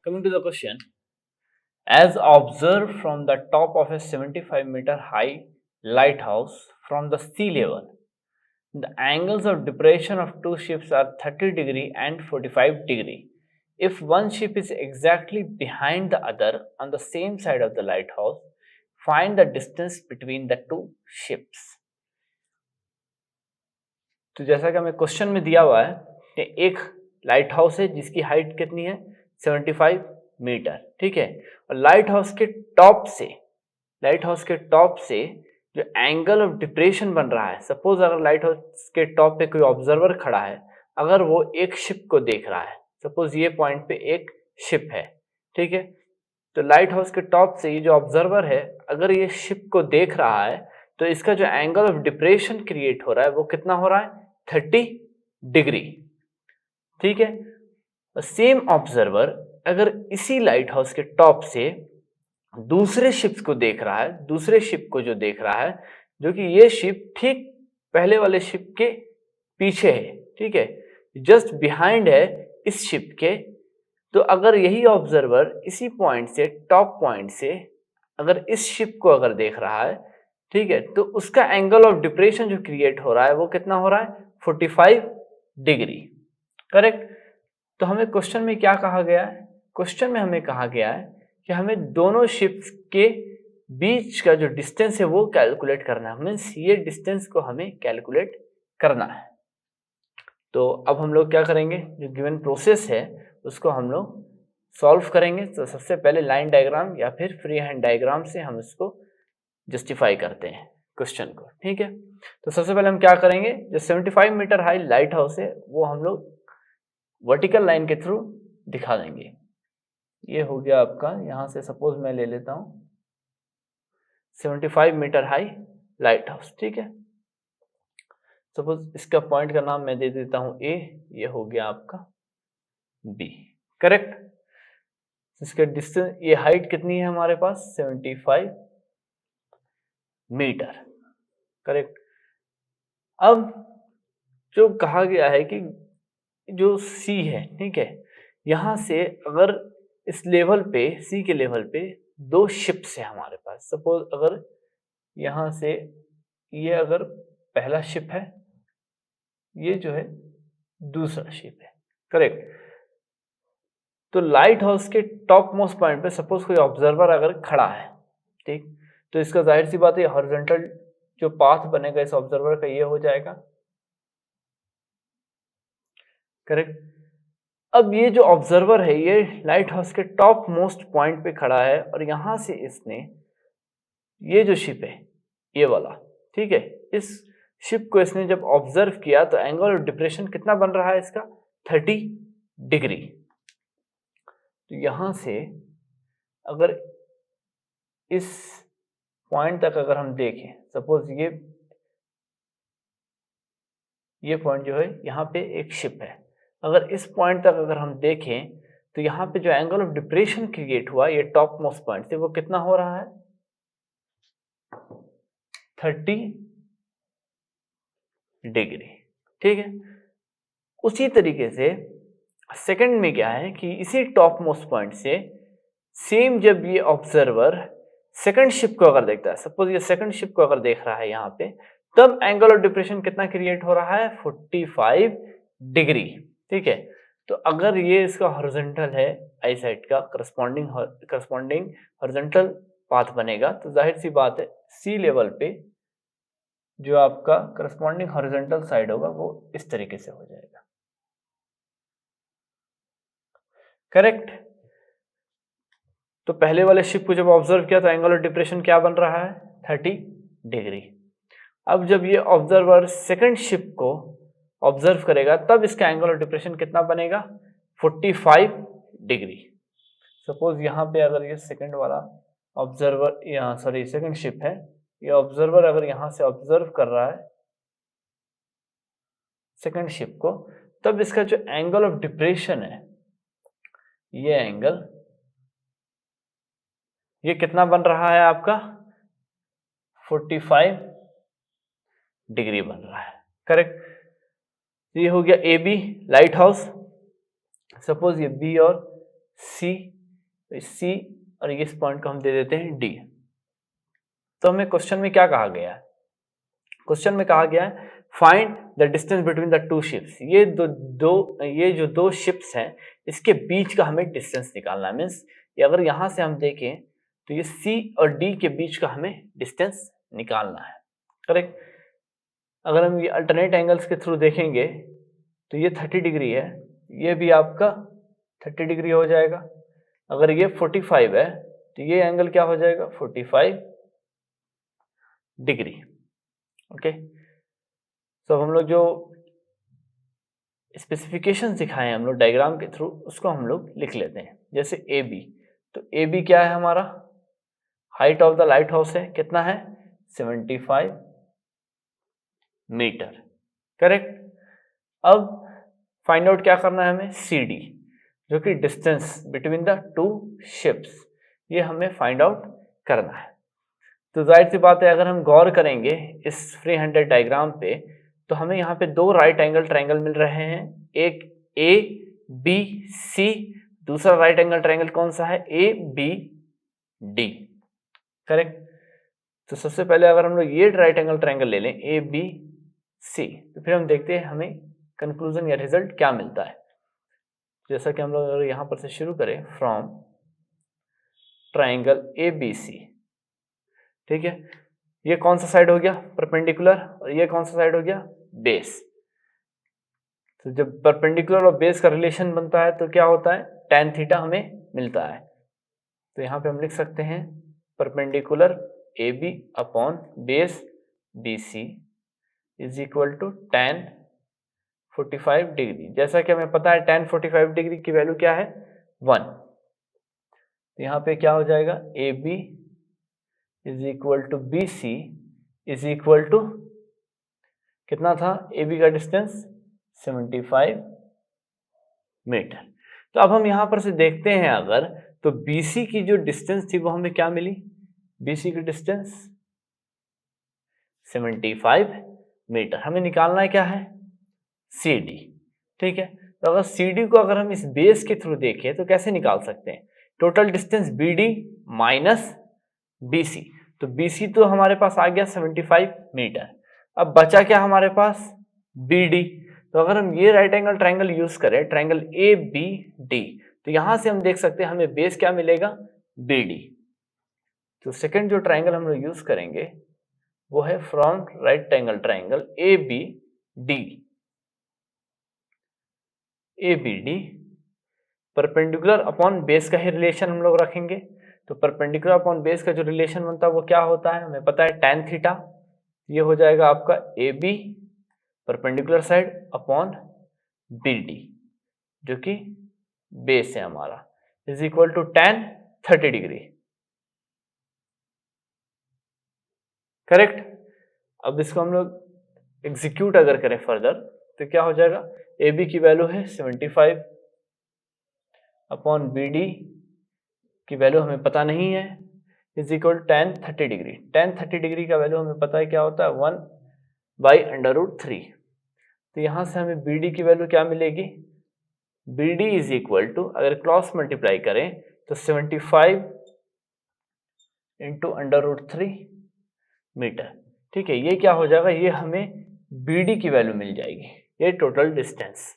Coming to the question, as observed from the top of a 75-meter high lighthouse from the sea level, the angles of depression of two ships are 30 degree and 45 degree. If one ship is exactly behind the other on the same side of the lighthouse, find the distance between the two ships. तो जैसा कि हमें question में दिया हुआ है कि एक लाइट हाउस है जिसकी हाइट कितनी है 75 मीटर, ठीक है, और लाइट हाउस के टॉप से जो एंगल ऑफ डिप्रेशन बन रहा है, सपोज अगर लाइट हाउस के टॉप पे कोई ऑब्जर्वर खड़ा है, अगर वो एक शिप को देख रहा है, सपोज ये पॉइंट पे एक शिप है, ठीक है, तो लाइट हाउस के टॉप से ये जो ऑब्जर्वर है अगर ये शिप को देख रहा है तो इसका जो एंगल ऑफ डिप्रेशन क्रिएट हो रहा है वो कितना हो रहा है 30 डिग्री, ठीक है। सेम ऑब्जर्वर अगर इसी लाइट हाउस के टॉप से दूसरे शिप्स को देख रहा है, दूसरे शिप को जो देख रहा है, जो कि ये शिप ठीक पहले वाले शिप के पीछे है, ठीक है, जस्ट बिहाइंड है इस शिप के, तो अगर यही ऑब्जर्वर इसी पॉइंट से, टॉप पॉइंट से अगर इस शिप को अगर देख रहा है, ठीक है, तो उसका एंगल ऑफ डिप्रेशन जो क्रिएट हो रहा है वो कितना हो रहा है 45 डिग्री, करेक्ट। तो हमें क्वेश्चन में क्या कहा गया है, क्वेश्चन में हमें कहा गया है कि हमें दोनों शिप्स के बीच का जो डिस्टेंस है वो कैलकुलेट करना है, मीन्स ये डिस्टेंस को हमें कैलकुलेट करना है। तो अब हम लोग क्या करेंगे, जो गिवन प्रोसेस है उसको हम लोग सॉल्व करेंगे। तो सबसे पहले लाइन डायग्राम या फिर फ्री हैंड डायग्राम से हम इसको जस्टिफाई करते हैं क्वेश्चन को, ठीक है। तो सबसे पहले हम क्या करेंगे, जो 75 मीटर हाई लाइट हाउस है वो हम लोग वर्टिकल लाइन के थ्रू दिखा देंगे। ये हो गया आपका, यहां से सपोज मैं ले लेता हूं 75 मीटर हाई लाइट हाउस, ठीक है। सपोज इसका पॉइंट का नाम मैं दे देता हूं ए, ये हो गया आपका बी, करेक्ट। इसका डिस्टेंस, ये हाइट कितनी है हमारे पास 75 मीटर, करेक्ट। अब जो कहा गया है कि जो सी है, ठीक है, यहां से अगर इस लेवल पे, सी के लेवल पे दो शिप्स है हमारे पास, सपोज अगर यहां से ये अगर पहला शिप है, ये जो है दूसरा शिप है, करेक्ट। तो लाइट हाउस के टॉप मोस्ट पॉइंट पे सपोज कोई ऑब्जर्वर अगर खड़ा है, ठीक, तो इसका जाहिर सी बात है हॉरिजॉन्टल जो पाथ बनेगा इस ऑब्जर्वर का ये हो जाएगा, करेक्ट। अब ये जो ऑब्जर्वर है ये लाइट हाउस के टॉप मोस्ट पॉइंट पे खड़ा है और यहां से इसने ये जो शिप है ये वाला, ठीक है, इस शिप को इसने जब ऑब्जर्व किया तो एंगल ऑफ डिप्रेशन कितना बन रहा है इसका 30 डिग्री। तो यहां से अगर इस पॉइंट तक अगर हम देखें, सपोज ये पॉइंट जो है यहाँ पे एक शिप है, अगर इस पॉइंट तक अगर हम देखें तो यहाँ पे जो एंगल ऑफ डिप्रेशन क्रिएट हुआ ये टॉप मोस्ट पॉइंट से वो कितना हो रहा है 30 डिग्री, ठीक है। उसी तरीके से सेकंड में क्या है कि इसी टॉप मोस्ट पॉइंट से सेम जब ये ऑब्जर्वर सेकंड शिप को अगर देखता है, सपोज ये सेकंड शिप को अगर देख रहा है यहाँ पे, तब एंगल ऑफ डिप्रेशन कितना क्रिएट हो रहा है 45 डिग्री, ठीक है। तो अगर ये इसका हॉरिजॉन्टल है, आई साइड का करस्पॉन्डिंग हॉरिजॉन्टल पाथ बनेगा, तो जाहिर सी बात है सी लेवल पे जो आपका करस्पॉन्डिंग हॉरिजॉन्टल साइड होगा वो इस तरीके से हो जाएगा, करेक्ट। तो पहले वाले शिप को जब ऑब्जर्व किया तो एंगल ऑफ डिप्रेशन क्या बन रहा है 30 डिग्री। अब जब ये ऑब्जर्वर सेकंड शिप को ऑब्जर्व करेगा तब इसका एंगल ऑफ डिप्रेशन कितना बनेगा 45 डिग्री। सपोज यहाँ पे अगर ये सेकंड वाला ऑब्जर्वर, यहाँ सॉरी सेकंड शिप है, ये ऑब्जर्वर अगर यहाँ से ऑब्जर्व कर रहा है सेकंड शिप को, तब इसका जो एंगल ऑफ डिप्रेशन है ये एंगल, ये कितना बन रहा है आपका 45 डिग्री बन रहा है, करेक्ट। ये हो गया A B lighthouse, suppose ये बी और सी तो सी और इस पॉइंट को हम दे देते हैं डी। तो हमें क्वेश्चन में क्या कहा गया है? क्वेश्चन में कहा गया है find the distance between the two ships. ये जो दो शिप्स हैं इसके बीच का हमें डिस्टेंस निकालना है। मीन्स अगर यहां से हम देखें तो ये सी और डी के बीच का हमें डिस्टेंस निकालना है। करेक्ट। अगर हम ये अल्टरनेट एंगल्स के थ्रू देखेंगे तो ये 30 डिग्री है, ये भी आपका 30 डिग्री हो जाएगा। अगर ये 45 है तो ये एंगल क्या हो जाएगा? 45 डिग्री। ओके। तो हम लोग जो स्पेसिफिकेशन दिखाए हैं हम लोग डायग्राम के थ्रू, उसको हम लोग लिख लेते हैं। जैसे ए बी, तो ए बी क्या है हमारा? Height of the light house है, कितना है? 75 मीटर। करेक्ट। अब फाइंड आउट क्या करना है हमें? सी डी, जो कि distance between the two ships, ये हमें फाइंड आउट करना है। तो जाहिर सी बात है अगर हम गौर करेंगे इस फ्री हैंडेड डायग्राम पे तो हमें यहाँ पे दो राइट एंगल ट्रायंगल मिल रहे हैं, एक ए बी सी, दूसरा राइट एंगल ट्रायंगल कौन सा है? A B D. करेक्ट। तो सबसे पहले अगर हम लोग ये राइट एंगल ट्रायंगल ले लें ए बी सी, तो फिर हम देखते हैं हमें कंक्लूजन या रिजल्ट क्या मिलता है। जैसा कि हम लोग अगर यहाँ पर से शुरू करें from triangle A B C, ठीक है, ये कौन सा साइड हो गया? परपेंडिकुलर। और ये कौन सा साइड हो गया? बेस। तो जब परपेंडिकुलर और बेस का रिलेशन बनता है तो क्या होता है? tan थीटा हमें मिलता है। तो यहाँ पे हम लिख सकते हैं perpendicular A B upon base B C is equal to tan 45 degree. जैसा कि हमें पता है tan 45 डिग्री की वैल्यू क्या है? 1। तो यहाँ पे क्या हो जाएगा? A B is equal to B C is equal to कितना था? ए बी का डिस्टेंस 75 मीटर। तो अब हम यहां पर से देखते हैं अगर, तो BC की जो डिस्टेंस थी वो हमें क्या मिली? BC की डिस्टेंस 75 मीटर। हमें निकालना है क्या है? CD। ठीक है। तो अगर CD को अगर हम इस बेस के थ्रू देखें तो कैसे निकाल सकते हैं? Total distance BD minus BC। तो BC तो हमारे पास आ गया 75 मीटर। अब बचा क्या हमारे पास? BD। तो अगर हम ये राइट एंगल ट्रायंगल यूज करें, ट्रायंगल ABD, तो यहां से हम देख सकते हैं हमें बेस क्या मिलेगा? BD। तो सेकंड जो ट्रायंगल हम लोग यूज करेंगे वो है from right angle triangle ABD perpendicular upon base का ही रिलेशन हम लोग रखेंगे। तो परपेंडिकुलर अपॉन बेस का जो रिलेशन बनता है वो क्या होता है? हमें पता है tan थीटा। ये हो जाएगा आपका AB perpendicular side upon BD, जो कि बेस है हमारा, is equal to tan 30 degree. Correct. अब इसको हम लोग एग्जीक्यूट अगर करें फर्दर तो क्या हो जाएगा? AB की वैल्यू है 75 अपॉन BD की वैल्यू हमें पता नहीं है, is equal tan 30 degree. tan 30 degree का वैल्यू हमें पता है क्या होता है? 1/√3। तो यहां से हमें BD की वैल्यू क्या मिलेगी? BD इज इक्वल टू, अगर क्रॉस मल्टीप्लाई करें तो 75 इंटू √3 मीटर। ठीक है। ये क्या हो जाएगा? ये हमें BD की वैल्यू मिल जाएगी, ये टोटल डिस्टेंस।